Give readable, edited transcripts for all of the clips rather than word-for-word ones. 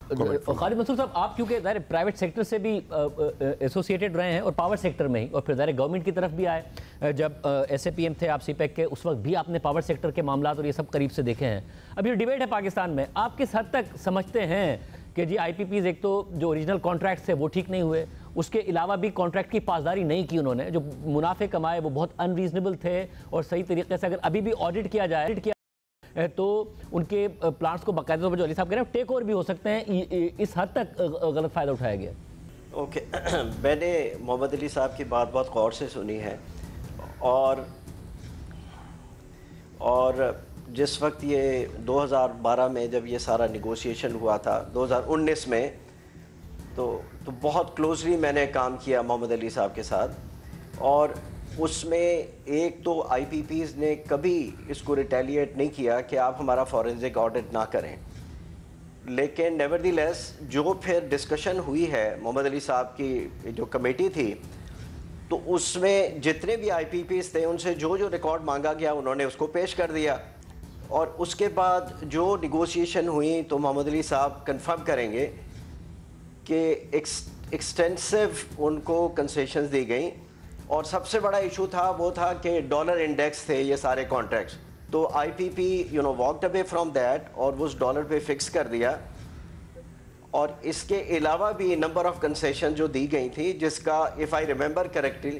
خالد منصور صاحب، آپ کیونکہ ظاہر پرائیویٹ سیکٹر سے بھی ایسوسیٹڈ رہے ہیں اور پاور سیکٹر میں ہی، اور پھر ظاہر گورنمنٹ کی طرف بھی آئے، جب ایس اے پی ایم تھے آپ سی پیک کے، اس وقت بھی آپ نے پاور سیکٹر کے معاملات اور یہ سب قریب سے دیکھے ہیں۔ اب یہ ڈیبیٹ ہے پاکستان میں، آپ کس حد تک سمجھتے ہیں کہ جی آئی پی پیز ایک تو جو اوریجنل کانٹریکٹس تھے وہ ٹھیک نہیں ہوئے، اس کے علاوہ بھی کانٹریکٹ کی پاسداری نہیں کی انہوں نے، جو منافع کمائے وہ بہت ان ریزنیبل تھے، اور صحیح طریقے سے اگر ابھی بھی آڈٹ کیا جائے تو ان کے پلانٹس کو باقاعدہ طور پر جو علی صاحب کہہ رہے ہیں ٹیک اوور بھی ہو سکتے ہیں، اس حد تک غلط فائدہ اٹھایا گیا۔ اوکے، میں نے محمد علی صاحب کی بات بہت غور سے سنی ہے، اور جس وقت یہ 2012 میں جب یہ سارا نیگوسیشن ہوا تھا، 2019 میں تو بہت کلوزلی میں نے کام کیا محمد علی صاحب کے ساتھ، اور اس میں ایک تو آئی پی پیز نے کبھی اس کو ریٹیلیٹ نہیں کیا کہ آپ ہمارا فورنزک آڈٹ نہ کریں، لیکن نیور دی لیس جو پھر ڈسکشن ہوئی ہے محمد علی صاحب کی جو کمیٹی تھی، تو اس میں جتنے بھی آئی پی پیز تھے ان سے جو ریکارڈ مانگا گیا انہوں نے اس کو پیش کر دیا، اور اس کے بعد جو نیگوسیشن ہوئی تو محمد علی صاحب کنفرم کریں گے کہ ایکسٹینسو ان کو کنسیشنز دی گئیں، اور سب سے بڑا ایشو تھا وہ تھا کہ ڈالر انڈیکس تھے یہ سارے کانٹریکٹس، تو آئی پی پی واکڈ اوے فرام دیٹ اور وہ اس ڈالر پہ فکس کر دیا، اور اس کے علاوہ بھی نمبر آف کنسیشن جو دی گئی تھی، جس کا اف آئی ریممبر کریکٹلی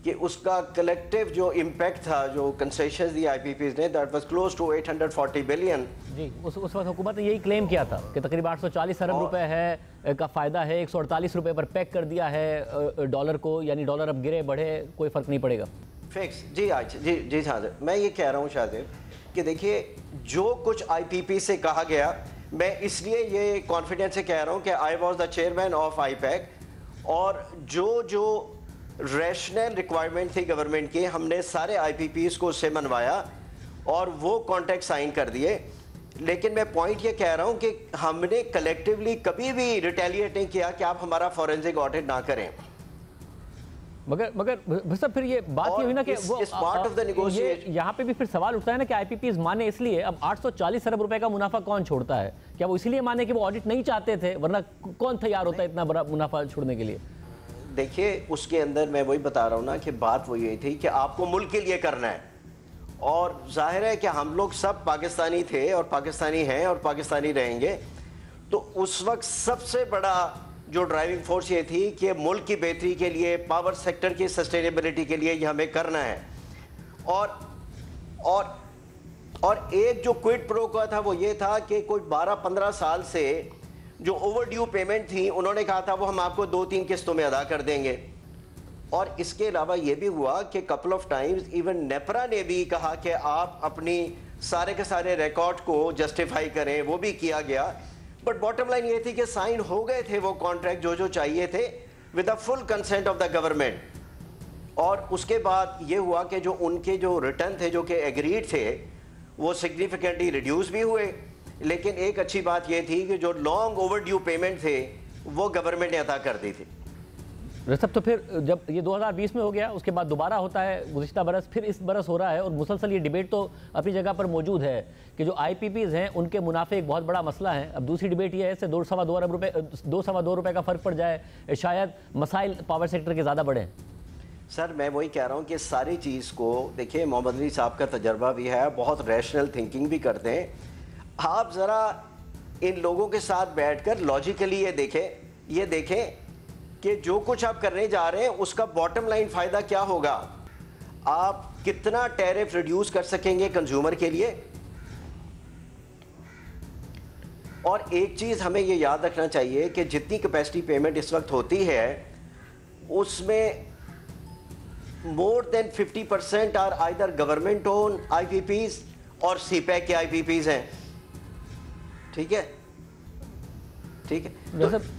کہ اس کا کلیکٹیو جو امپیکٹ تھا جو کنسیشنز دی آئی پی پیز نے، that was close to 840 billion. جی اس وقت حکومت نے یہی کلیم کیا تھا کہ تقریباً 840 ارب روپے ہے کا فائدہ ہے، 148 روپے پر پیک کر دیا ہے ڈالر کو، یعنی ڈالر اب گرے بڑھے کوئی فرق نہیں پڑے گا فکس۔ جی شاہد، میں یہ کہہ رہا ہوں شاہد کہ دیکھیے جو کچھ آئی پی پی سے کہا گیا، میں اس لیے یہ کانفیڈنس سے کہہ رہا ہوں کہ I was the chairman of آئی پیک، اور جو ریشنل ریکوائرمنٹ تھی گورنمنٹ کی، ہم نے سارے آئی پی پیز کو اس سے منوایا اور وہ کانٹریکٹ سائن کر دیے، لیکن میں پوائنٹ یہ کہہ رہا ہوں کہ ہم نے کلیکٹیولی کبھی بھی ریٹیلیٹ نہیں کیا کہ آپ ہمارا فورنزک آڈٹ نہ کریں۔ مگر صاحب پھر یہ بات یہ ہوئی نا کہ وہ یہاں پہ بھی پھر سوال اٹھتا ہے نا کہ آئی پی پیز مانے اس لیے، اب 840 ارب روپے کا منافع کون چھوڑتا ہے؟ کیا وہ اس لیے مانے کہ وہ آڈٹ نہیں چاہتے تھے، ورنہ کون تیار ہوتا ہے اتنا بڑا منافع چھوڑنے کے لیے؟ دیکھیے اس کے اندر میں وہی بتا رہا ہوں نا کہ بات وہ یہ تھی کہ آپ کو ملک کے لیے کرنا ہے، اور ظاہر ہے کہ ہم لوگ سب پاکستانی تھے اور پاکستانی ہیں اور پاکستانی رہیں گے، تو اس وقت سب سے بڑا جو ڈرائیونگ فورس یہ تھی کہ ملک کی بہتری کے لیے، پاور سیکٹر کی سسٹینیبلٹی کے لیے یہ ہمیں کرنا ہے، اور ایک جو کوئڈ پرو کا تھا وہ یہ تھا کہ کوئی 12-15 سال سے جو اوور ڈیو پیمنٹ تھی انہوں نے کہا تھا وہ ہم آپ کو 2-3 قسطوں میں ادا کر دیں گے، اور اس کے علاوہ یہ بھی ہوا کہ couple of Times even NEPRA نے بھی کہا کہ آپ اپنی سارے کے سارے ریکارڈ کو جسٹیفائی کریں، وہ بھی کیا گیا، بٹ باٹم لائن یہ تھی کہ سائن ہو گئے تھے وہ کانٹریکٹ جو چاہیے تھے with the full consent of the government, اور اس کے بعد یہ ہوا کہ جو ان کے جو ریٹرن تھے جو کہ ایگریڈ تھے وہ سگنیفیکنٹلی ریڈیوس بھی ہوئے، لیکن ایک اچھی بات یہ تھی کہ جو لانگ اوور ڈیو پیمنٹ تھے وہ گورنمنٹ نے عطا کر دی تھی۔ رسب تو پھر جب یہ 2020 میں ہو گیا، اس کے بعد دوبارہ ہوتا ہے گزشتہ برس، پھر اس برس ہو رہا ہے، اور مسلسل یہ ڈیبیٹ تو اپنی جگہ پر موجود ہے کہ جو آئی پی پیز ہیں ان کے منافع ایک بہت بڑا مسئلہ ہے۔ اب دوسری ڈیبیٹ یہ ہے کہ 2.25 ارب روپے کا فرق پڑ جائے، شاید مسائل پاور سیکٹر کے زیادہ بڑھیں۔ سر میں وہی کہہ رہا ہوں کہ ساری چیز کو دیکھیں، محمد علی صاحب کا تجربہ بھی ہے، بہت ریشنل تھنکنگ بھی کرتے ہیں، آپ ذرا ان لوگوں کے ساتھ بیٹھ کر لاجیکلی یہ دیکھیں کہ جو کچھ آپ کرنے جا رہے ہیں اس کا باٹم لائن فائدہ کیا ہوگا، آپ کتنا ٹیرف ریڈیوس کر سکیں گے کنزیومر کے لیے۔ اور ایک چیز ہمیں یہ یاد رکھنا چاہیے کہ جتنی کیپیسٹی پیمنٹ اس وقت ہوتی ہے اس میں more than 50% are either government own I P Ps اور سی پیک کے آئی پی پیز ہیں، ٹھیک ہے؟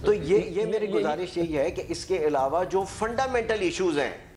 تو یہ میری گزارش یہی ہے کہ اس کے علاوہ جو فنڈامنٹل ایشوز ہیں